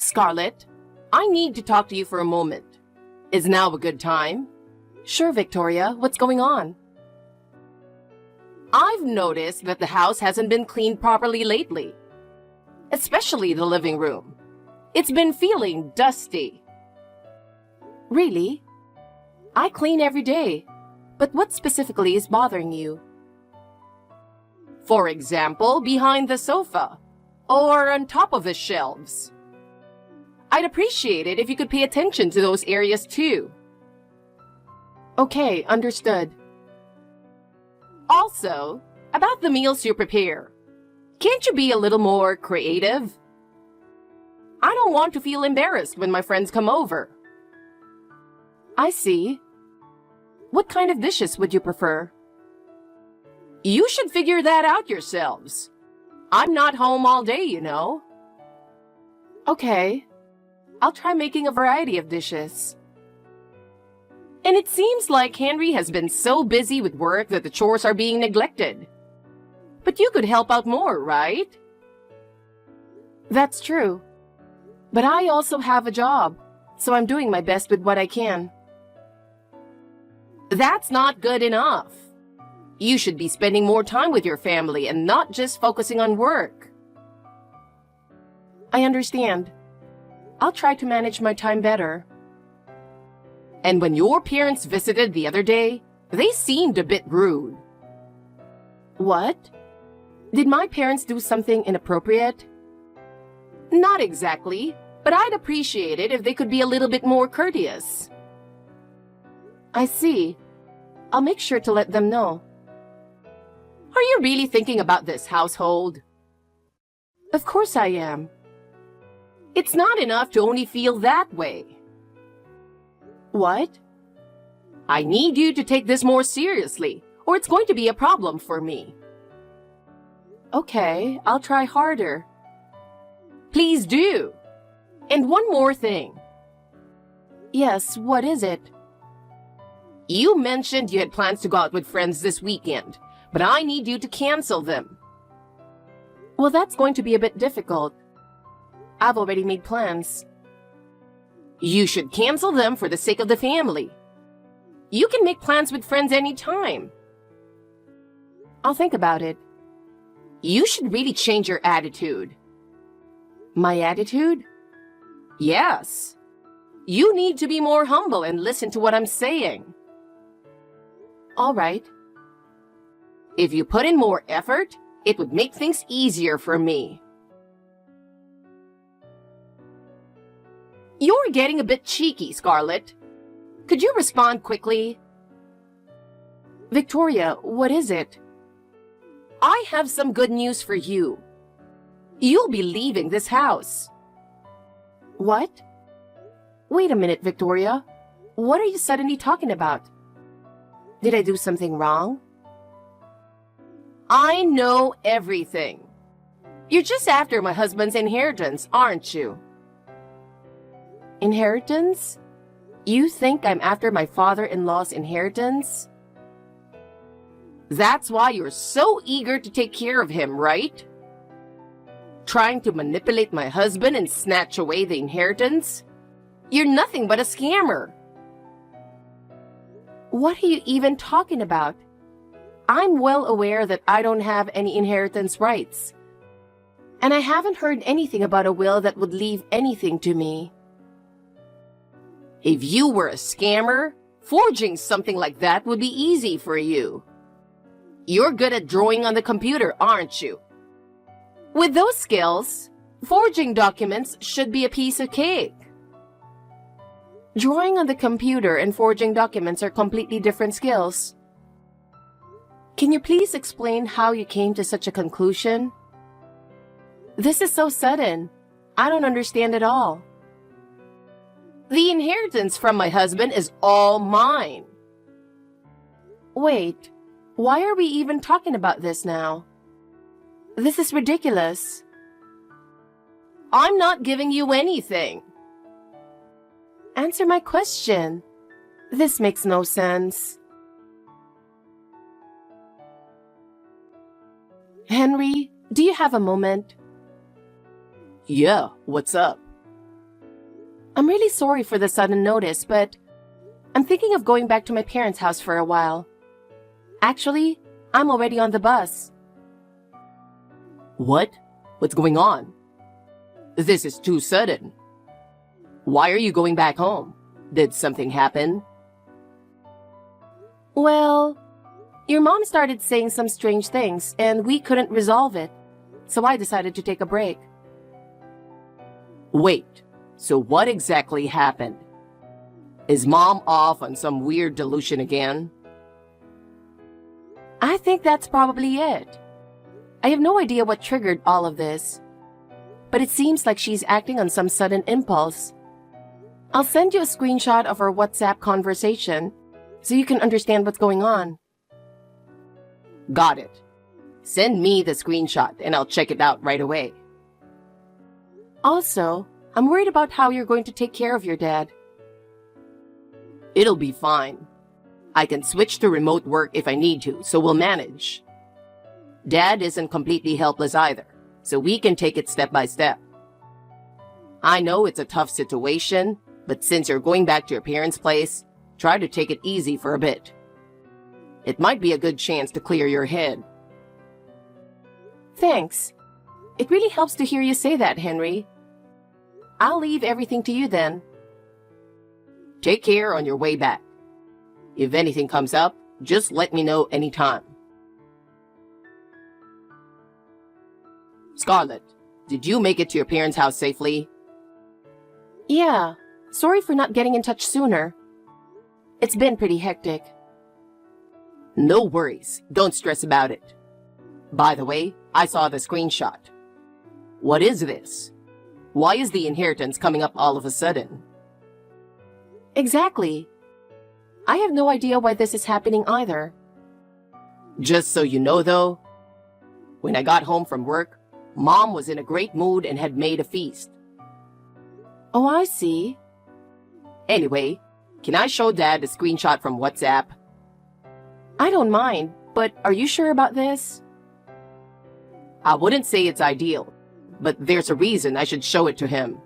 Scarlett, I need to talk to you for a moment. Is now a good time? Sure, Victoria. What's going on? I've noticed that the house hasn't been cleaned properly lately, especially the living room. It's been feeling dusty. Really? I clean every day. But what specifically is bothering you? For example, behind the sofa, or on top of the shelves. I'd appreciate it if you could pay attention to those areas too. Okay, understood. Also, about the meals you prepare. Can't you be a little more creative? I don't want to feel embarrassed when my friends come over. I see. What kind of dishes would you prefer? You should figure that out yourselves. I'm not home all day, you know. Okay. I'll try making a variety of dishes. And it seems like Henry has been so busy with work that the chores are being neglected. But you could help out more, right? That's true. But I also have a job, so I'm doing my best with what I can. That's not good enough. You should be spending more time with your family and not just focusing on work. I understand. I'll try to manage my time better. And when your parents visited the other day, they seemed a bit rude. What? Did my parents do something inappropriate? Not exactly, but I'd appreciate it if they could be a little bit more courteous. I see. I'll make sure to let them know. Are you really thinking about this household? Of course I am. It's not enough to only feel that way. What? I need you to take this more seriously, or it's going to be a problem for me. Okay, I'll try harder. Please do. And one more thing. Yes, what is it? You mentioned you had plans to go out with friends this weekend, but I need you to cancel them. Well, that's going to be a bit difficult. I've already made plans. You should cancel them for the sake of the family. You can make plans with friends anytime. I'll think about it. You should really change your attitude. My attitude? Yes. You need to be more humble and listen to what I'm saying. All right. If you put in more effort, it would make things easier for me. You're getting a bit cheeky, Scarlett. Could you respond quickly? Victoria, what is it? I have some good news for you. You'll be leaving this house. What? Wait a minute, Victoria. What are you suddenly talking about? Did I do something wrong? I know everything. You're just after my husband's inheritance, aren't you? Inheritance? You think I'm after my father-in-law's inheritance? That's why you're so eager to take care of him, right? Trying to manipulate my husband and snatch away the inheritance? You're nothing but a scammer. What are you even talking about? I'm well aware that I don't have any inheritance rights. And I haven't heard anything about a will that would leave anything to me. If you were a scammer, forging something like that would be easy for you. You're good at drawing on the computer, aren't you? With those skills, forging documents should be a piece of cake. Drawing on the computer and forging documents are completely different skills. Can you please explain how you came to such a conclusion? This is so sudden. I don't understand at all. The inheritance from my husband is all mine. Wait, why are we even talking about this now? This is ridiculous. I'm not giving you anything. Answer my question. This makes no sense. Henry, do you have a moment? Yeah, what's up? I'm really sorry for the sudden notice, but I'm thinking of going back to my parents' house for a while. Actually, I'm already on the bus. What? What's going on? This is too sudden. Why are you going back home? Did something happen? Well, your mom started saying some strange things, and we couldn't resolve it, so I decided to take a break. Wait, so what exactly happened? Is Mom off on some weird delusion again? I think that's probably it. I have no idea what triggered all of this, but it seems like she's acting on some sudden impulse. I'll send you a screenshot of our WhatsApp conversation so you can understand what's going on. Got it. Send me the screenshot and I'll check it out right away. Also, I'm worried about how you're going to take care of your dad. It'll be fine. I can switch to remote work if I need to, so we'll manage. Dad isn't completely helpless either, so we can take it step by step. I know it's a tough situation, but since you're going back to your parents' place, try to take it easy for a bit. It might be a good chance to clear your head. Thanks. It really helps to hear you say that, Henry. I'll leave everything to you then. Take care on your way back. If anything comes up, just let me know anytime. Scarlett, did you make it to your parents' house safely? Yeah, sorry for not getting in touch sooner. It's been pretty hectic. No worries, don't stress about it. By the way, I saw the screenshot. What is this? Why is the inheritance coming up all of a sudden? Exactly. I have no idea why this is happening either. Just so you know though, when I got home from work, Mom was in a great mood and had made a feast. Oh, I see. Anyway, can I show Dad the screenshot from WhatsApp? I don't mind, but are you sure about this? I wouldn't say it's ideal, but there's a reason I should show it to him.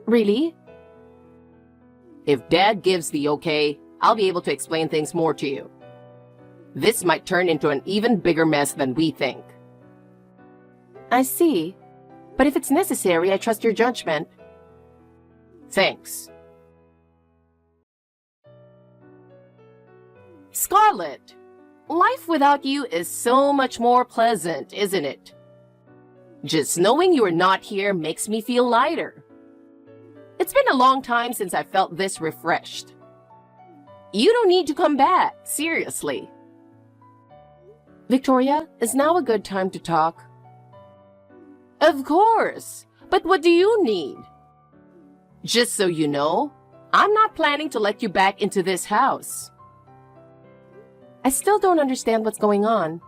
Really? If Dad gives the okay, I'll be able to explain things more to you. This might turn into an even bigger mess than we think. I see. But if it's necessary, I trust your judgment. Thanks. Scarlett, life without you is so much more pleasant, isn't it? Just knowing you are not here makes me feel lighter. It's been a long time since I felt this refreshed. You don't need to come back, seriously. Victoria, is now a good time to talk? Of course, but what do you need? Just so you know, I'm not planning to let you back into this house. I still don't understand what's going on,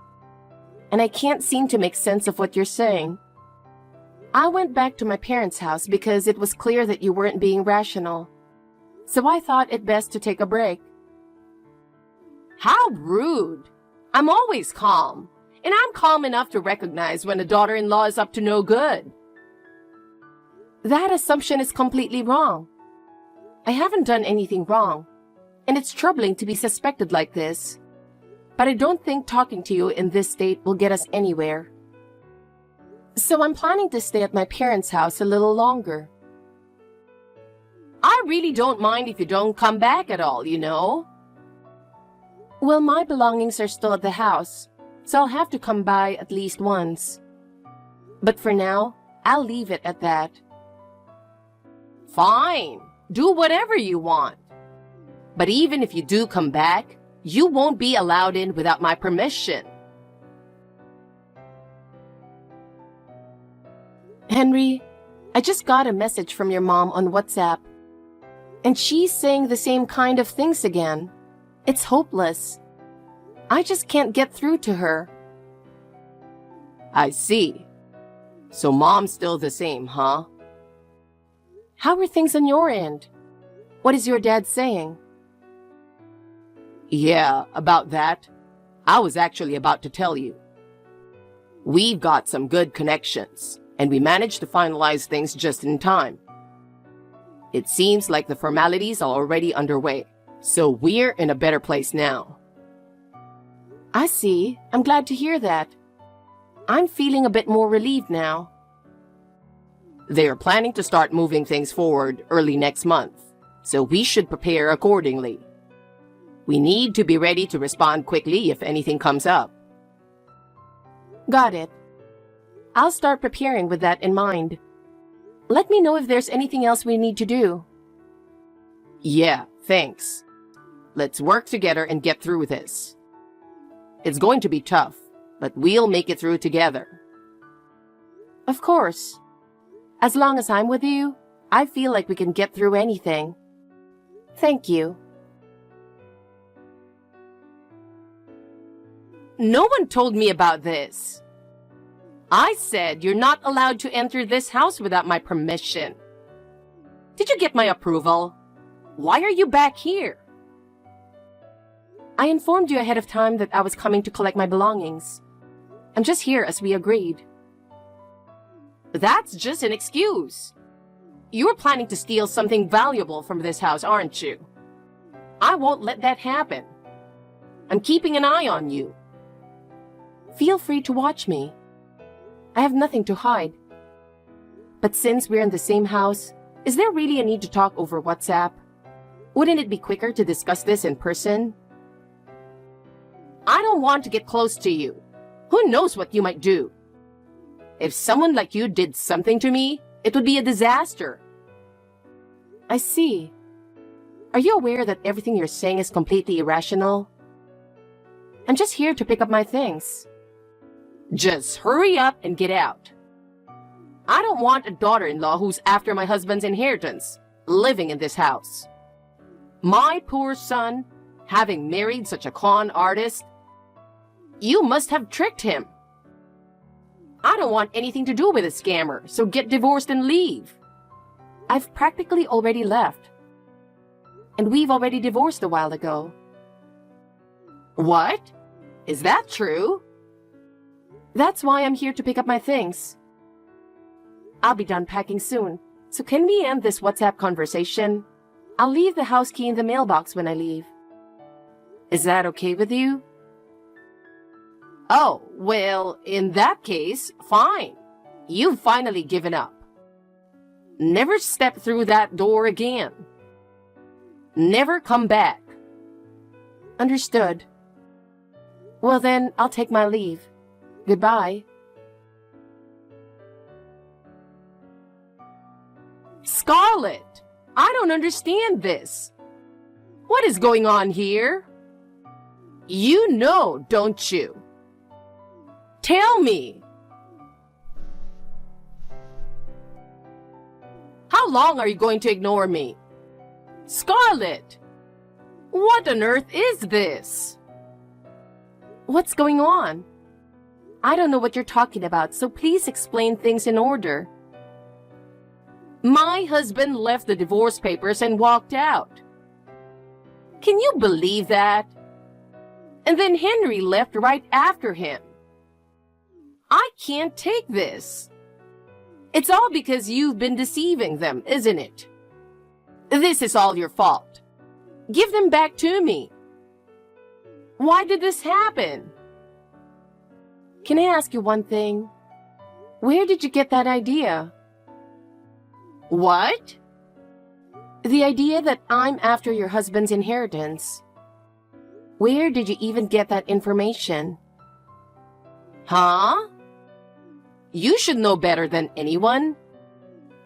and I can't seem to make sense of what you're saying. I went back to my parents' house because it was clear that you weren't being rational, so I thought it best to take a break. How rude! I'm always calm, and I'm calm enough to recognize when a daughter-in-law is up to no good. That assumption is completely wrong. I haven't done anything wrong, and it's troubling to be suspected like this. But I don't think talking to you in this state will get us anywhere. So I'm planning to stay at my parents' house a little longer. I really don't mind if you don't come back at all, you know? Well, my belongings are still at the house, so I'll have to come by at least once. But for now, I'll leave it at that. Fine. Do whatever you want. But even if you do come back, you won't be allowed in without my permission. Henry, I just got a message from your mom on WhatsApp, and she's saying the same kind of things again. It's hopeless. I just can't get through to her. I see. So Mom's still the same, huh? How are things on your end? What is your dad saying? Yeah, about that. I was actually about to tell you. We've got some good connections, and we managed to finalize things just in time. It seems like the formalities are already underway, so we're in a better place now. I see. I'm glad to hear that. I'm feeling a bit more relieved now. They are planning to start moving things forward early next month, so we should prepare accordingly. We need to be ready to respond quickly if anything comes up. Got it. I'll start preparing with that in mind. Let me know if there's anything else we need to do. Yeah, thanks. Let's work together and get through this. It's going to be tough, but we'll make it through together. Of course. As long as I'm with you, I feel like we can get through anything. Thank you. No one told me about this. I said you're not allowed to enter this house without my permission. Did you get my approval? Why are you back here? I informed you ahead of time that I was coming to collect my belongings. I'm just here as we agreed. That's just an excuse. You're planning to steal something valuable from this house, aren't you? I won't let that happen. I'm keeping an eye on you. Feel free to watch me. I have nothing to hide. But since we're in the same house, is there really a need to talk over WhatsApp? Wouldn't it be quicker to discuss this in person? I don't want to get close to you. Who knows what you might do? If someone like you did something to me, it would be a disaster. I see. Are you aware that everything you're saying is completely irrational? I'm just here to pick up my things. Just hurry up and get out. I don't want a daughter-in-law who's after my husband's inheritance, living in this house. My poor son, having married such a con artist, you must have tricked him. I don't want anything to do with a scammer, so get divorced and leave. I've practically already left. And we've already divorced a while ago. What? Is that true? That's why I'm here to pick up my things. I'll be done packing soon, so can we end this WhatsApp conversation? I'll leave the house key in the mailbox when I leave. Is that okay with you? Oh, well, in that case, fine. You've finally given up. Never step through that door again. Never come back. Understood. Well then, I'll take my leave. Goodbye. Scarlett, I don't understand this. What is going on here? You know, don't you? Tell me. How long are you going to ignore me? Scarlett, what on earth is this? What's going on? I don't know what you're talking about, so please explain things in order. My husband left the divorce papers and walked out. Can you believe that? And then Henry left right after him. I can't take this. It's all because you've been deceiving them, isn't it? This is all your fault. Give them back to me. Why did this happen? Can I ask you one thing? Where did you get that idea? What? The idea that I'm after your husband's inheritance. Where did you even get that information? Huh? You should know better than anyone.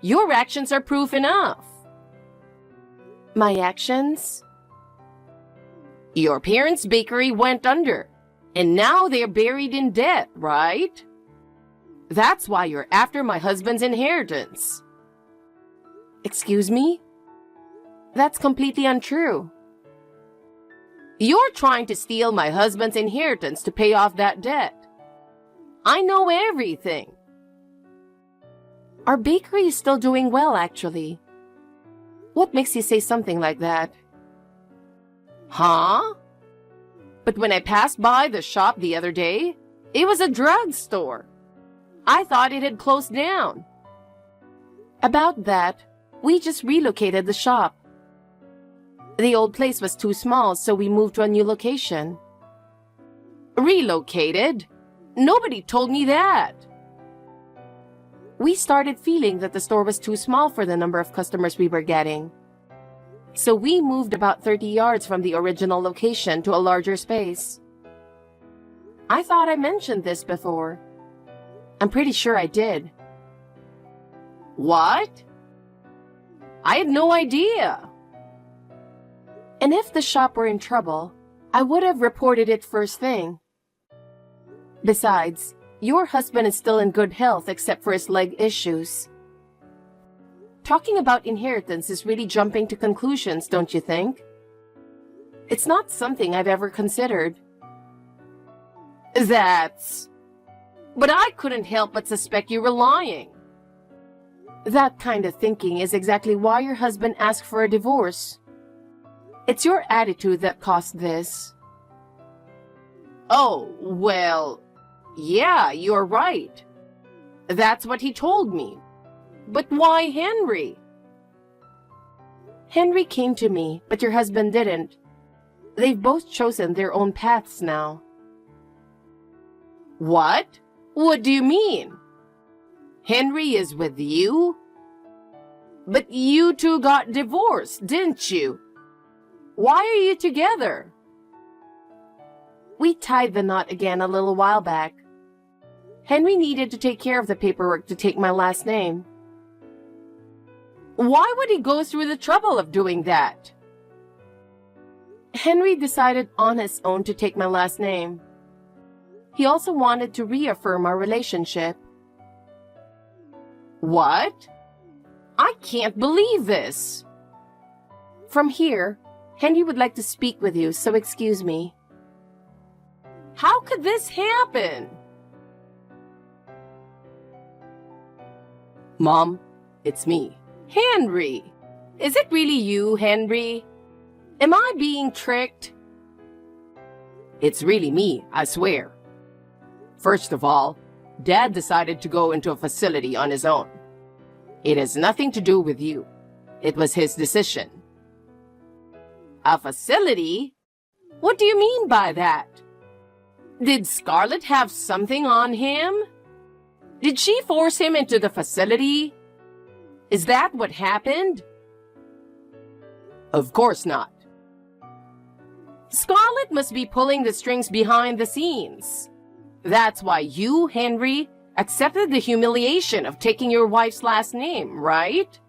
Your actions are proof enough. My actions? Your parents' bakery went under, and now they're buried in debt, right? That's why you're after my husband's inheritance. Excuse me? That's completely untrue. You're trying to steal my husband's inheritance to pay off that debt. I know everything. Our bakery is still doing well, actually. What makes you say something like that? Huh? But when I passed by the shop the other day, it was a drugstore. I thought it had closed down. About that, We just relocated the shop. The old place was too small, so we moved to a new location. Relocated? Nobody told me that. We started feeling that the store was too small for the number of customers we were getting. So we moved about 30 yards from the original location to a larger space. I thought I mentioned this before. I'm pretty sure I did. What? I had no idea. And if the shop were in trouble, I would have reported it first thing. Besides, your husband is still in good health except for his leg issues. Talking about inheritance is really jumping to conclusions, don't you think? It's not something I've ever considered. But I couldn't help but suspect you were lying. That kind of thinking is exactly why your husband asked for a divorce. It's your attitude that caused this. Oh, well, yeah, you're right. That's what he told me. But why Henry? Henry came to me, but your husband didn't. They've both chosen their own paths now. What? What do you mean? Henry is with you? But you two got divorced, didn't you? Why are you together? We tied the knot again a little while back. Henry needed to take care of the paperwork to take my last name. Why would he go through the trouble of doing that? Henry decided on his own to take my last name. He also wanted to reaffirm our relationship. What? I can't believe this. From here, Henry would like to speak with you, so excuse me. How could this happen? Mom, it's me. Henry! Is it really you, Henry? Am I being tricked? It's really me, I swear. First of all, Dad decided to go into a facility on his own. It has nothing to do with you. It was his decision. A facility? What do you mean by that? Did Scarlett have something on him? Did she force him into the facility? Is that what happened? Of course not. Scarlett must be pulling the strings behind the scenes. That's why you, Henry, accepted the humiliation of taking your wife's last name, right?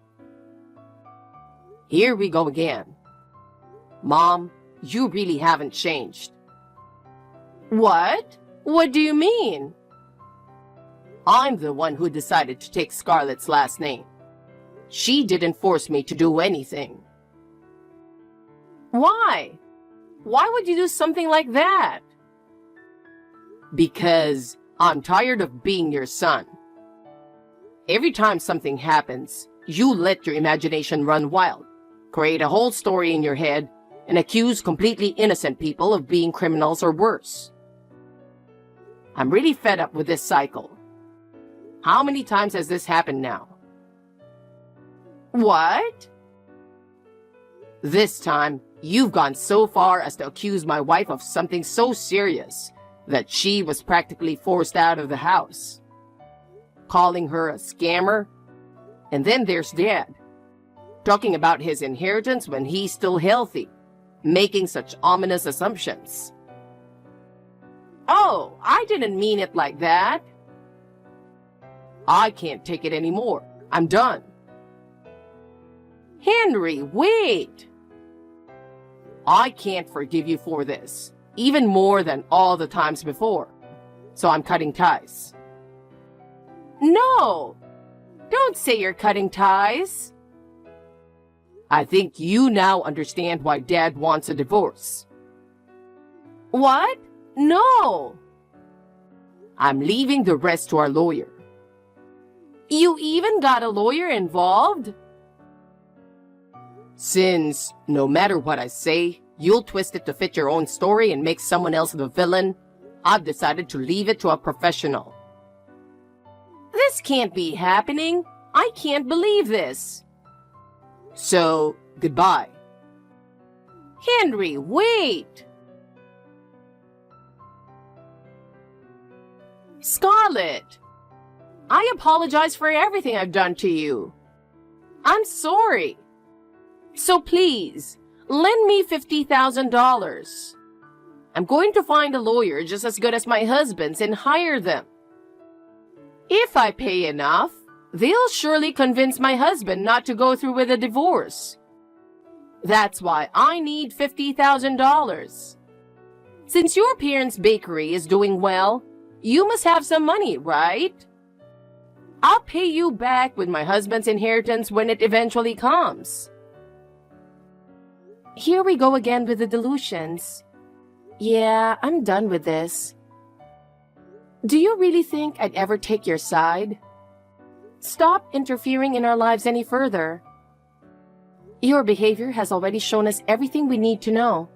Here we go again. Mom, you really haven't changed. What? What do you mean? I'm the one who decided to take Scarlett's last name. She didn't force me to do anything. Why? Why would you do something like that? Because I'm tired of being your son. Every time something happens, you let your imagination run wild, create a whole story in your head, and accuse completely innocent people of being criminals or worse. I'm really fed up with this cycle. How many times has this happened now? What? This time, you've gone so far as to accuse my wife of something so serious that she was practically forced out of the house. Calling her a scammer. And then there's Dad, talking about his inheritance when he's still healthy, making such ominous assumptions. Oh, I didn't mean it like that. I can't take it anymore. I'm done. Henry, wait! I can't forgive you for this, even more than all the times before. So I'm cutting ties. No! Don't say you're cutting ties. I think you now understand why Dad wants a divorce. What? No! I'm leaving the rest to our lawyer. You even got a lawyer involved? Since, no matter what I say, you'll twist it to fit your own story and make someone else the villain, I've decided to leave it to a professional. This can't be happening. I can't believe this. So, goodbye. Henry, wait! Scarlett! I apologize for everything I've done to you. I'm sorry. So please, lend me $50,000. I'm going to find a lawyer just as good as my husband's and hire them. If I pay enough, they'll surely convince my husband not to go through with a divorce. That's why I need $50,000. Since your parents' bakery is doing well, you must have some money, right? I'll pay you back with my husband's inheritance when it eventually comes. Here we go again with the delusions. Yeah, I'm done with this. Do you really think I'd ever take your side? Stop interfering in our lives any further. Your behavior has already shown us everything we need to know.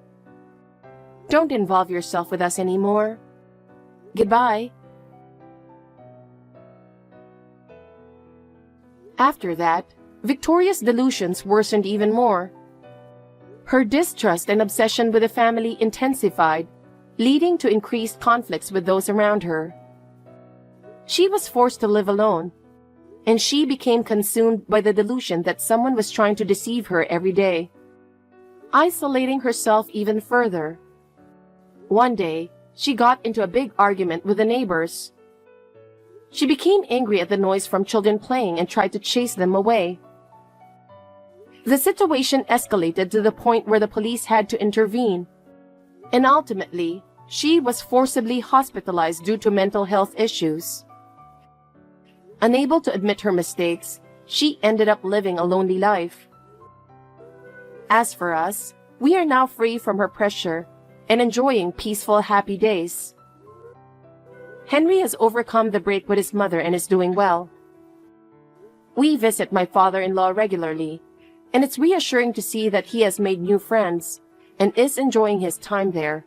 Don't involve yourself with us anymore. Goodbye. After that, Victoria's delusions worsened even more. Her distrust and obsession with the family intensified, leading to increased conflicts with those around her. She was forced to live alone, and she became consumed by the delusion that someone was trying to deceive her every day, isolating herself even further. One day, she got into a big argument with the neighbors. She became angry at the noise from children playing and tried to chase them away. The situation escalated to the point where the police had to intervene, and ultimately, she was forcibly hospitalized due to mental health issues. Unable to admit her mistakes, she ended up living a lonely life. As for us, we are now free from her pressure and enjoying peaceful, happy days. Henry has overcome the break with his mother and is doing well. We visit my father-in-law regularly, and it's reassuring to see that he has made new friends and is enjoying his time there.